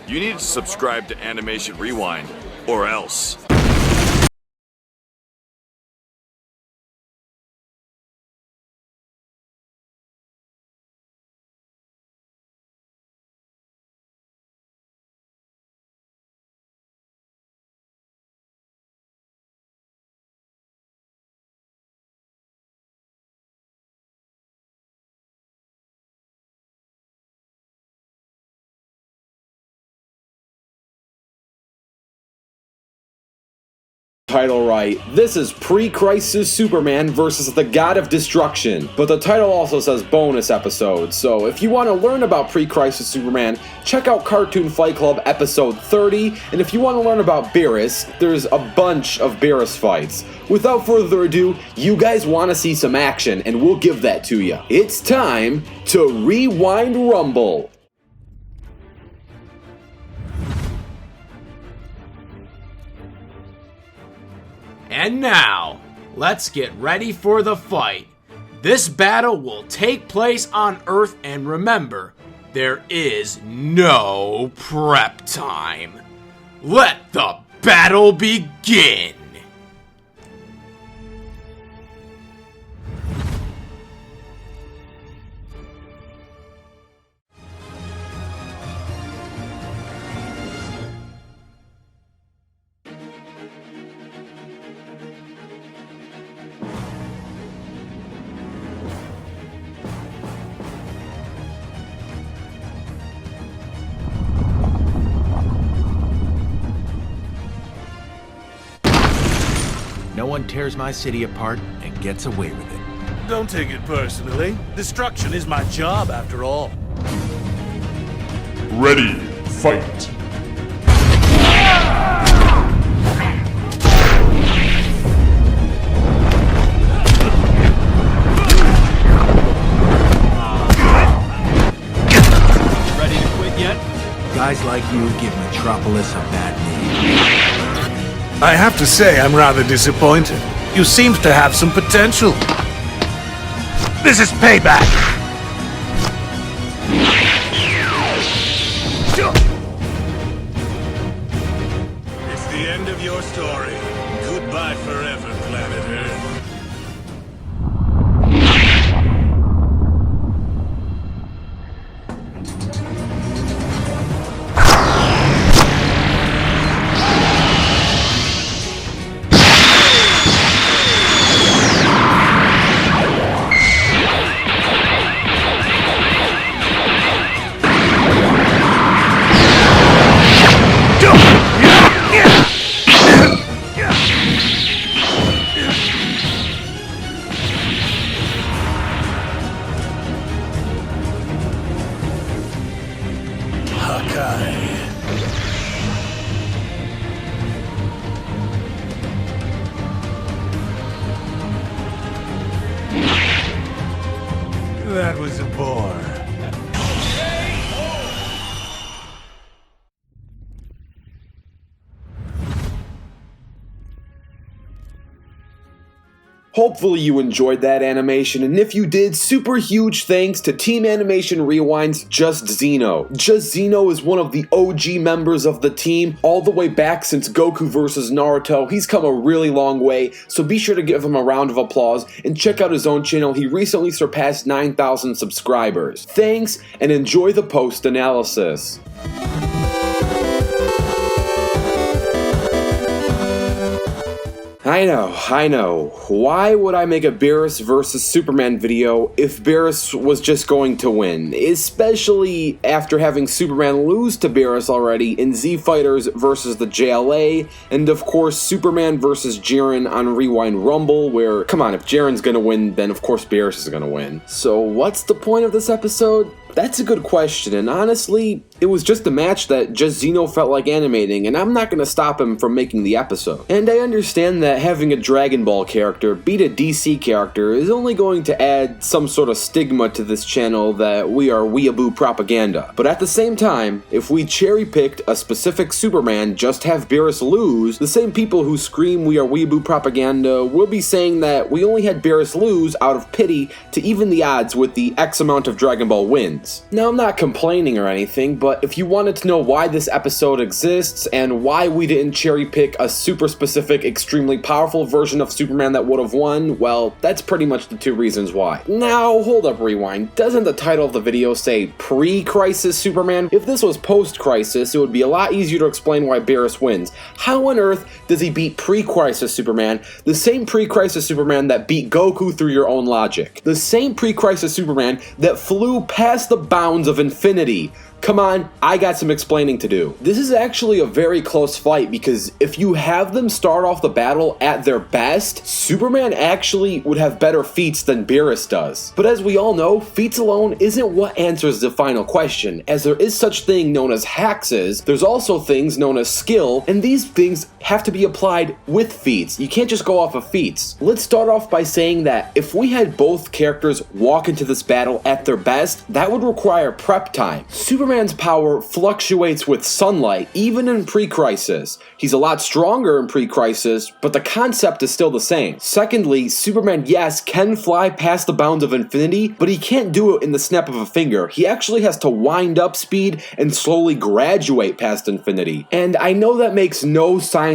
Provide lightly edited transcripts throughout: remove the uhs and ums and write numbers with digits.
You need to subscribe to Animation Rewind, or else. Title right. This is Pre-Crisis Superman versus the God of Destruction, but the title also says bonus episode, so if you want to learn about Pre-Crisis Superman, check out Cartoon Fight Club episode 30, and if you want to learn about BEERUS, there's a bunch of BEERUS fights. Without further ado, you guys want to see some action, and we'll give that to you. It's time to Rewind Rumble! And now, let's get ready for the fight. This battle will take place on Earth, and remember, there is no prep time. Let the battle begin! No one tears my city apart and gets away with it. Don't take it personally. Destruction is my job, after all. Ready, fight! Ready to quit yet? Guys like you give Metropolis a bad name. I have to say, I'm rather disappointed. You seem to have some potential. This is payback! It's the end of your story. Goodbye forever, planet Earth. That was a bore. Hopefully you enjoyed that animation, and if you did, super huge thanks to Team Animation Rewind's Just Zeno. Just Zeno is one of the OG members of the team, all the way back since Goku vs. Naruto. He's come a really long way, so be sure to give him a round of applause and check out his own channel. He recently surpassed 9,000 subscribers. Thanks, and enjoy the post-analysis. I know. Why would I make a BEERUS vs. Superman video if BEERUS was just going to win? Especially after having Superman lose to BEERUS already in Z Fighters vs. the JLA, and of course Superman vs. Jiren on Rewind Rumble, where, come on, if Jiren's gonna win, then of course BEERUS is gonna win. So what's the point of this episode? That's a good question, and honestly, it was just a match that just Zeno felt like animating, and I'm not going to stop him from making the episode. And I understand that having a Dragon Ball character beat a DC character is only going to add some sort of stigma to this channel that we are weeaboo propaganda. But at the same time, if we cherry-picked a specific Superman, just have BEERUS lose, the same people who scream we are weeaboo propaganda will be saying that we only had BEERUS lose out of pity to even the odds with the X amount of Dragon Ball wins. Now, I'm not complaining or anything, but but if you wanted to know why this episode exists and why we didn't cherry pick a super specific, extremely powerful version of Superman that would have won, well, that's pretty much the two reasons why. Now, hold up, rewind. Doesn't the title of the video say pre-Crisis Superman? If this was post-Crisis, it would be a lot easier to explain why BEERUS wins. How on earth does he beat pre-Crisis Superman, the same pre-Crisis Superman that beat Goku through your own logic? The same pre-Crisis Superman that flew past the bounds of infinity. Come on, I got some explaining to do. This is actually a very close fight because if you have them start off the battle at their best, Superman actually would have better feats than BEERUS does. But as we all know, feats alone isn't what answers the final question, as there is such thing known as hexes, there's also things known as skill, and these things have to be applied with feats. You can't just go off of feats. Let's start off by saying that if we had both characters walk into this battle at their best, that would require prep time. Superman's power fluctuates with sunlight, even in pre-Crisis. He's a lot stronger in pre-Crisis, but the concept is still the same. Secondly, Superman, yes, can fly past the bounds of infinity, but he can't do it in the snap of a finger. He actually has to wind up speed and slowly graduate past infinity. And I know that makes no scientific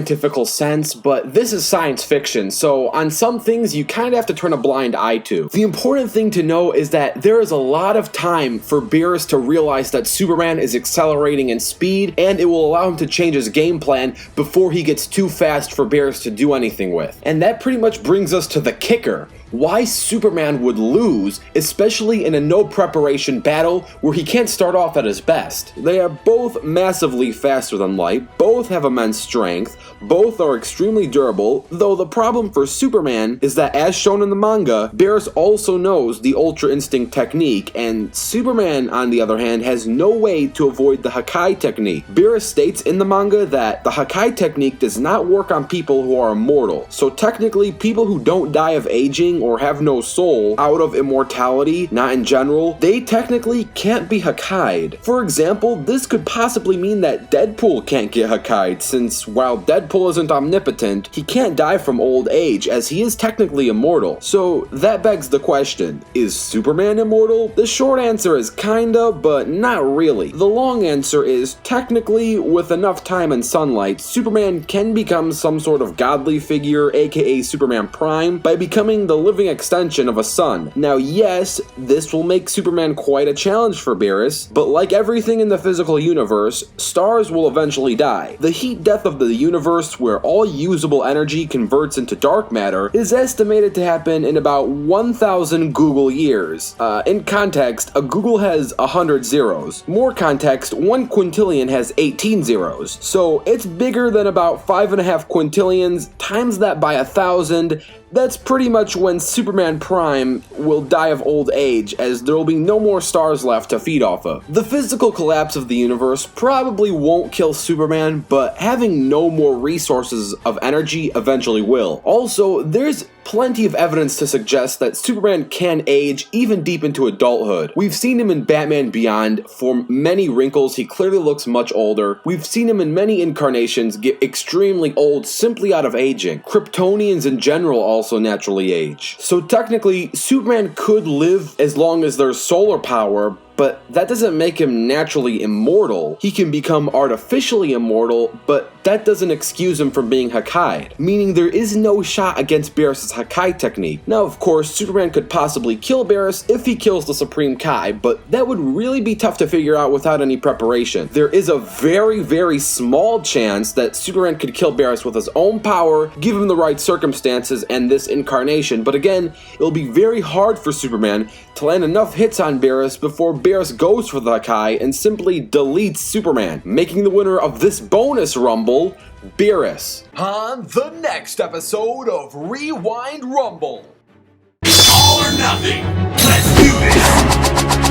sense, but this is science fiction, so on some things you kind of have to turn a blind eye to. The important thing to know is that there is a lot of time for BEERUS to realize that Superman is accelerating in speed, and it will allow him to change his game plan before he gets too fast for BEERUS to do anything with. And that pretty much brings us to the kicker. Why Superman would lose, especially in a no preparation battle where he can't start off at his best. They are both massively faster than light, both have immense strength, both are extremely durable, though the problem for Superman is that, as shown in the manga, BEERUS also knows the Ultra Instinct technique, and Superman, on the other hand, has no way to avoid the Hakai technique. BEERUS states in the manga that the Hakai technique does not work on people who are immortal, so technically people who don't die of aging or have no soul out of immortality, not in general, they technically can't be Hakai'd. For example, this could possibly mean that Deadpool can't get Hakai'd, since while Deadpool isn't omnipotent, he can't die from old age, as he is technically immortal. So that begs the question, is Superman immortal? The short answer is kinda, but not really. The long answer is, technically, with enough time and sunlight, Superman can become some sort of godly figure, aka Superman Prime, by becoming the living extension of a sun. Now yes, this will make Superman quite a challenge for BEERUS, but like everything in the physical universe, stars will eventually die. The heat death of the universe, where all usable energy converts into dark matter, is estimated to happen in about 1,000 Google years. In context, a Google has 100 zeros. More context, 1 quintillion has 18 zeros. So it's bigger than about 5.5 quintillions, times that by 1,000, that's pretty much when Superman Prime will die of old age, as there will be no more stars left to feed off of. The physical collapse of the universe probably won't kill Superman, but having no more resources of energy eventually will. Also, there's plenty of evidence to suggest that Superman can age even deep into adulthood. We've seen him in Batman Beyond. For many wrinkles, he clearly looks much older. We've seen him in many incarnations get extremely old simply out of aging. Kryptonians in general also naturally age. So technically, Superman could live as long as there's solar power, but that doesn't make him naturally immortal. He can become artificially immortal, but that doesn't excuse him from being Hakai'd, meaning there is no shot against BEERUS' Hakai technique. Now, of course, Superman could possibly kill BEERUS if he kills the Supreme Kai, but that would really be tough to figure out without any preparation. There is a very, very small chance that Superman could kill BEERUS with his own power, give him the right circumstances and this incarnation, but again, it'll be very hard for Superman to land enough hits on BEERUS before BEERUS goes for the Hakai and simply deletes Superman, making the winner of this bonus rumble BEERUS. On the next episode of Rewind Rumble. All or nothing. Let's do this.